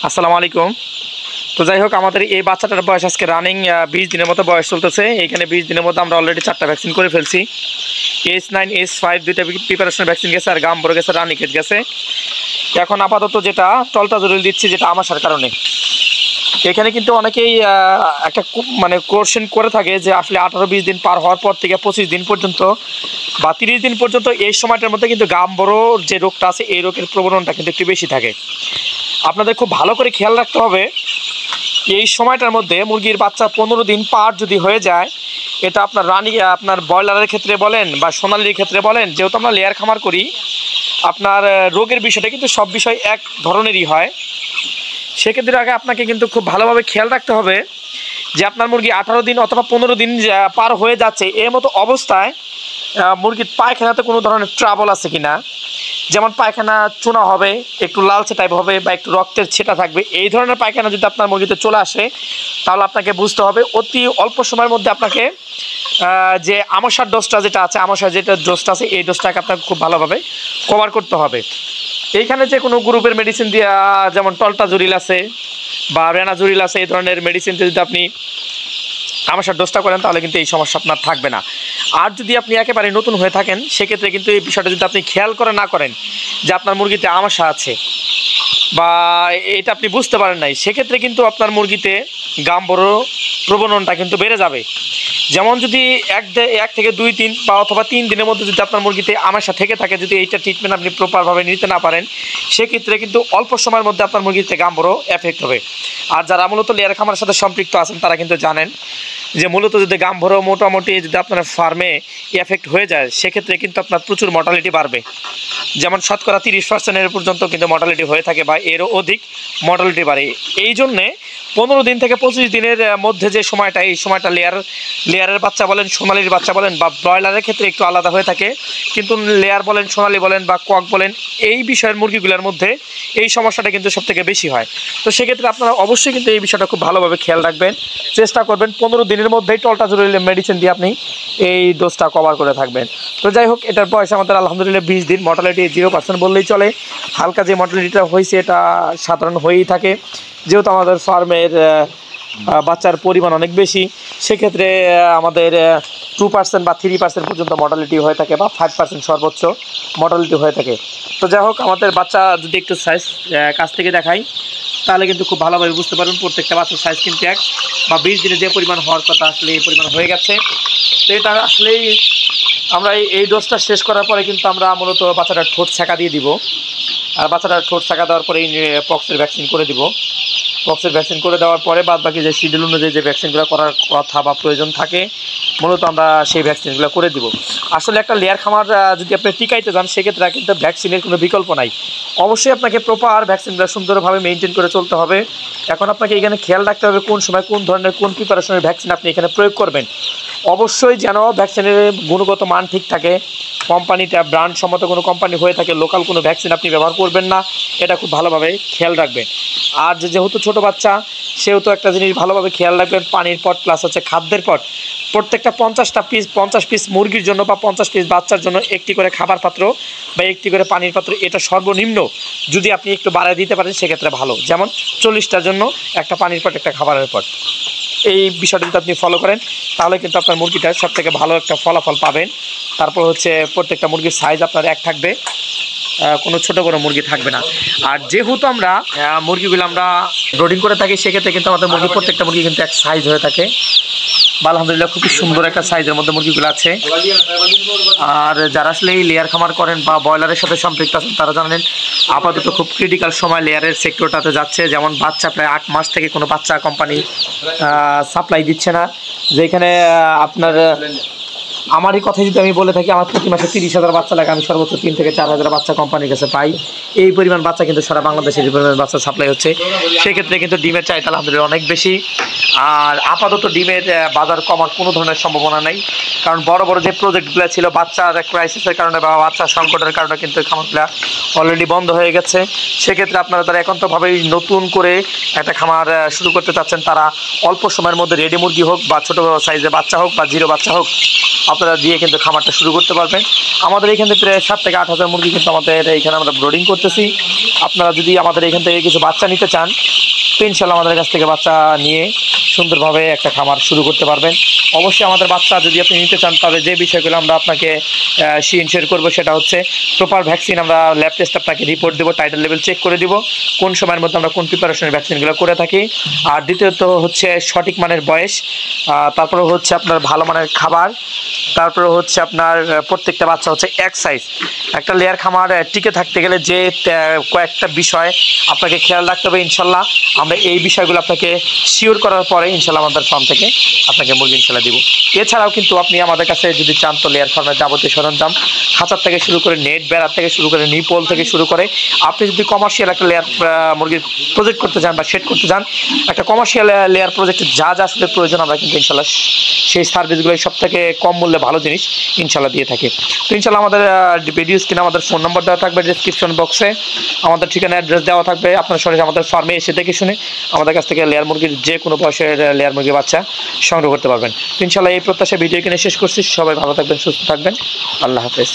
আসসালামু আলাইকুম। তো যাই হোক, আমাদের এই বাচ্চাটার বয়স আজকে রানিং 20 দিনের মতো বয়স চলতেছে। এইখানে 20 দিনের মধ্যে আমরা অলরেডি 4টা ভ্যাকসিন করে ফেলছি। H9 H5 দুইটা প্রিপারেশন ভ্যাকসিন গেছে, আর গাম্বর গেছে, রানিকেট গেছে। এখন আপাতত যেটা টলটাজুরিল দিচ্ছি, যেটা আমাশার কারণে। এখানে কিন্তু অনেকেই একটা মানে কোশ্চেন করে থাকে যে আসলে 18-20 দিন পার হওয়ার পর থেকে 25 দিন পর্যন্ত বা 30 দিন পর্যন্ত এই সময়টার মধ্যে কিন্তু গাম্বরোর যে রোগটা আছে এই রোগের প্রবণতা কিন্তু একটু বেশি থাকে। আপনাদের খুব ভালো করে খেয়াল রাখতে হবে, এই সময়টার মধ্যে মুরগির বাচ্চা 15 দিন পার যদি হয়ে যায়, এটা আপনার আপনার ব্রয়লারের ক্ষেত্রে বলেন বা সোনালির ক্ষেত্রে বলেন, যেহেতু আমরা লেয়ার খামার করি, আপনার রোগের বিষয়টা কিন্তু সব বিষয় এক ধরনেরই হয়। সেক্ষেত্রে আগে আপনাকে কিন্তু খুব ভালোভাবে খেয়াল রাখতে হবে যে আপনার মুরগি 18 দিন অথবা 15 দিন পার হয়ে যাচ্ছে, এর মতো অবস্থায় মুরগির পায়খানাতে কোনো ধরনের ট্রাবল আছে কিনা। যেমন পায়খানা চুনা হবে, একটু লালচে টাইপ হবে, বা একটু রক্তের ছেটা থাকবে। এই ধরনের পায়খানা যদি আপনার মুরগিতে চলে আসে, তাহলে আপনাকে বুঝতে হবে অতি অল্প সময়ের মধ্যে আপনাকে যে আমাশার ডোজটা যেটা আছে, আমাশার যেটা ডোজটা আছে, এই ডোজটাকে আপনাকে খুব ভালোভাবে কভার করতে হবে। এইখানে যে কোনো গ্রুপের মেডিসিন দিয়ে, যেমন টলটাজুরিল আছে বা রেনাজুরিল আছে, এই ধরনের মেডিসিন দিয়ে যদি আপনি আমাশার ডোজটা করেন, তাহলে কিন্তু এই সমস্যা আপনার থাকবে না। আর যদি আপনি একেবারে নতুন হয়ে থাকেন, সেক্ষেত্রে কিন্তু এই বিষয়টা যদি আপনি খেয়াল করে না করেন যে আপনার মুরগিতে আমাশা আছে বা এটা আপনি বুঝতে পারেন নাই, সেক্ষেত্রে কিন্তু আপনার মুরগিতে গাম্বরো প্রবণনটা কিন্তু বেড়ে যাবে। যেমন যদি এক থেকে 2-3 বা অথবা 3 দিনের মধ্যে যদি আপনার মুরগিতে আমাশা থেকে থাকে, যদি এইটা ট্রিটমেন্ট আপনি প্রপারভাবে নিতে না পারেন, সেক্ষেত্রে কিন্তু অল্প সময়ের মধ্যে আপনার মুরগিতে গাম্বরো এফেক্ট হবে। আর যারা মূলত লেয়ার খামারের সাথে সম্পৃক্ত আছেন, তারা কিন্তু জানেন যে মূলত যদি গাম্বরো মোটামুটি যদি আপনার ফার্মে এফেক্ট হয়ে যায়, সেক্ষেত্রে কিন্তু আপনার প্রচুর মর্টালিটি বাড়বে। যেমন শতকরা 30% পর্যন্ত কিন্তু মর্টালিটি হয়ে থাকে, বা এরও অধিক মর্টালিটি বাড়ে। এই জন্যে 15 দিন থেকে 25 দিনের মধ্যে যে সময়টা, এই সময়টা লেয়ারের বাচ্চা বলেন, সোনালির বাচ্চা বলেন, বা ব্রয়লারের ক্ষেত্রে একটু আলাদা হয়ে থাকে, কিন্তু লেয়ার বলেন, সোনালি বলেন বা কক বলেন, এই বিষয়ের মুরগিগুলোর মধ্যে এই সমস্যাটা কিন্তু সবথেকে বেশি হয়। তো সেক্ষেত্রে আপনারা অবশ্যই কিন্তু এই বিষয়টা খুব ভালোভাবে খেয়াল রাখবেন, চেষ্টা করবেন 15 দিনের মধ্যেই টলটাজুরিল মেডিসিন দিয়ে আপনি এই ডোজটা কভার করে থাকবেন। তো যাই হোক, এটার বয়স আমাদের আলহামদুলিল্লাহ 20 দিন, মর্টালিটি 0% বললেই চলে। হালকা যে মর্টালিটিটা হয়েছে, এটা সাধারণ হয়েই থাকে, যেহেতু আমাদের ফার্মের বাচ্চার পরিমাণ অনেক বেশি। সেক্ষেত্রে আমাদের 2% বা 3% পর্যন্ত মর্টালিটি হয়ে থাকে, বা 5% সর্বোচ্চ মর্টালিটি হয়ে থাকে। তো যাই হোক, আমাদের বাচ্চা যদি একটু সাইজ কাছ থেকে দেখাই, তাহলে কিন্তু খুব ভালোভাবে বুঝতে পারবেন প্রত্যেকটা বাচ্চার সাইজ কিন্তু এক, বা 20 দিনে যে পরিমাণ হওয়ার কথা আসলে এই পরিমাণ হয়ে গেছে। তো এটা আসলেই আমরা এই ডোজটা শেষ করার পরে কিন্তু আমরা মূলত বাচ্চাটার ঠোঁট ছাঁকা দিয়ে দিব। আর বাচ্চাটার ঠোঁট ছাঁকা দেওয়ার পরে পক্সের ভ্যাকসিন করে দিব। পক্সের ভ্যাকসিন করে দেওয়ার পরে বাদ বাকি যে শিডিউল অনুযায়ী যে ভ্যাকসিনগুলো করার কথা বা প্রয়োজন থাকে, মূলত আমরা সেই ভ্যাকসিনগুলো করে দিব। আসলে একটা লেয়ার খামার যদি আপনি টিকাইতে যান, সেক্ষেত্রে কিন্তু ভ্যাকসিনের কোনো বিকল্প নাই। অবশ্যই আপনাকে প্রপার ভ্যাকসিনগুলো সুন্দরভাবে মেনটেন করে চলতে হবে। এখন আপনাকে এখানে খেয়াল রাখতে হবে কোন সময় কোন ধরনের কোন প্রিপারেশনের ভ্যাকসিন আপনি এখানে প্রয়োগ করবেন। অবশ্যই যেন ভ্যাকসিনের গুণগত মান ঠিক থাকে, কোম্পানিটা ব্র্যান্ড সম্মত কোনো কোম্পানি হয়ে থাকে, লোকাল কোনো ভ্যাকসিন আপনি ব্যবহার করবেন না, এটা খুব ভালোভাবে খেয়াল রাখবেন। আর যেহেতু ছোটো বাচ্চা, সেহেতু একটা জিনিস ভালোভাবে খেয়াল রাখবেন, পানির পট প্লাস হচ্ছে খাদ্যের পট। প্রত্যেকটা 50 পিস মুরগির জন্য বা 50 পিস বাচ্চার জন্য একটি করে খাবার পাত্র বা একটি করে পানির পাত্র, এটা সর্বনিম্ন। যদি আপনি একটু বাড়ায় দিতে পারেন, সেক্ষেত্রে ভালো। যেমন 40টার জন্য একটা পানির পট, একটা খাবারের পট। এই বিষয়টা যদি আপনি ফলো করেন, তাহলে কিন্তু আপনার মুরগিটার সবথেকে ভালো একটা ফলাফল পাবেন। তারপর হচ্ছে প্রত্যেকটা মুরগির সাইজ আপনার এক থাকবে, কোনো ছোটো বড়ো মুরগি থাকবে না। আর যেহেতু আমরা মুরগিগুলো আমরা ব্রোডিং করে থাকি, সেক্ষেত্রে কিন্তু আমাদের মুরগি প্রত্যেকটা মুরগি কিন্তু এক সাইজ হয়ে থাকে। বা আলহামদুলিল্লাহ খুবই সুন্দর একটা সাইজের মধ্যে মুরগিগুলো আছে। আর যারা আসলে এই লেয়ার খামার করেন বা ব্রয়লারের সাথে সম্পৃক্ত আছেন, তারা জানেন আপাতত খুব ক্রিটিক্যাল সময় লেয়ারের সেক্টরটাতে যাচ্ছে। যেমন বাচ্চা প্রায় 8 মাস থেকে কোনো বাচ্চা কোম্পানি সাপ্লাই দিচ্ছে না। যেখানে আপনার আমারই কথা যদি আমি বলে থাকি, আমার প্রতি মাসে 30,000 বাচ্চা লাগে, আমি সর্বোচ্চ 3 থেকে 4,000 বাচ্চা কোম্পানির কাছে পাই। এই পরিমাণ বাচ্চা কিন্তু সারা বাংলাদেশে এই পরিমাণ বাচ্চা সাপ্লাই হচ্ছে। সেক্ষেত্রে কিন্তু ডিমের চাহিদা আলহামদুলিল্লাহ অনেক বেশি। আর আপাতত ডিমের বাজার কমার কোনো ধরনের সম্ভাবনা নেই, কারণ বড় বড় যে প্রজেক্টগুলো ছিল বাচ্চার ক্রাইসিসের কারণে বা বাচ্চার সংকটের কারণে কিন্তু খামারগুলো অলরেডি বন্ধ হয়ে গেছে। সেক্ষেত্রে আপনারা যারা একান্তভাবেই নতুন করে একটা খামার শুরু করতে চাচ্ছেন, তারা অল্প সময়ের মধ্যে রেডি মুরগি হোক বা ছোটো সাইজের বাচ্চা হোক বা জিরো বাচ্চা হোক, আপনারা দিয়ে কিন্তু খামারটা শুরু করতে পারবেন। আমাদের এখান থেকে প্রায় 7 থেকে 8,000 মুরগি কিন্তু আমাদের এখানে আমরা ব্রোডিং করতেছি। আপনারা যদি আমাদের এখান থেকে কিছু বাচ্চা নিতে চান তো ইনশাল্লাহ আমাদের কাছ থেকে বাচ্চা নিয়ে সুন্দরভাবে একটা খামার শুরু করতে পারবেন। অবশ্যই আমাদের বাচ্চা যদি আপনি নিতে চান তবে যে বিষয়গুলো আমরা আপনাকে শেয়ার করবো সেটা হচ্ছে প্রপার ভ্যাকসিন, আমরা ল্যাব টেস্ট আপনাকে রিপোর্ট দেবো, টাইটাল লেভেল চেক করে দিব, কোন সময়ের মধ্যে আমরা কোন প্রিপারেশনের ভ্যাকসিনগুলো করে থাকি। আর দ্বিতীয়ত হচ্ছে সঠিক মানের বয়স, তারপরে হচ্ছে আপনার ভালো মানের খাবার, তারপরে হচ্ছে আপনার প্রত্যেকটা বাচ্চা হচ্ছে এক সাইজ। একটা লেয়ার খামার টিকে থাকতে গেলে যে কয়েকটা বিষয় আপনাকে খেয়াল রাখতে হবে, ইনশাল্লাহ আমরা এই বিষয়গুলো আপনাকে শিওর করার পরে ইনশাল্লাহ আমাদের ফার্ম থেকে আপনাকে মুরগি ইনশাল্লাহ দিব। এছাড়াও কিন্তু আপনি আমাদের কাছে যদি চান তো লেয়ার ফার্মের যাবতীয় সরঞ্জাম, খাঁচার থেকে শুরু করে নেট বেড়ার থেকে শুরু করে নিপল থেকে শুরু করে আপনি যদি কমার্শিয়াল একটা লেয়ার মুরগির প্রজেক্ট করতে চান বা সেট করতে চান, একটা কমার্শিয়াল লেয়ার প্রজেক্টে যা যা আসলে প্রয়োজন আমরা কিন্তু ইনশাল্লাহ সেই সার্ভিসগুলো সব থেকে কম মূল্যে ভালো জিনিস ইনশাল্লাহ দিয়ে থাকি। তো ইনশাল্লাহ আমাদের ভিডিও স্ক্রিনে আমাদের ফোন নম্বর দেওয়া থাকবে, ডিসক্রিপশন বক্সে আমাদের ঠিকানা অ্যাড্রেস দেওয়া থাকবে। আপনার সরাসরি আমাদের ফার্মে এসে দেখে শুনে আমাদের কাছ থেকে লেয়ার মুরগির যে কোনো বয়সের লেয়ার মুরগির বাচ্চা সংগ্রহ করতে পারবেন। তো ইনশাল্লাহ এই প্রত্যাশা ভিডিও কিনে শেষ করছি। সবাই ভালো থাকবেন, সুস্থ থাকবেন, আল্লাহ হাফেজ।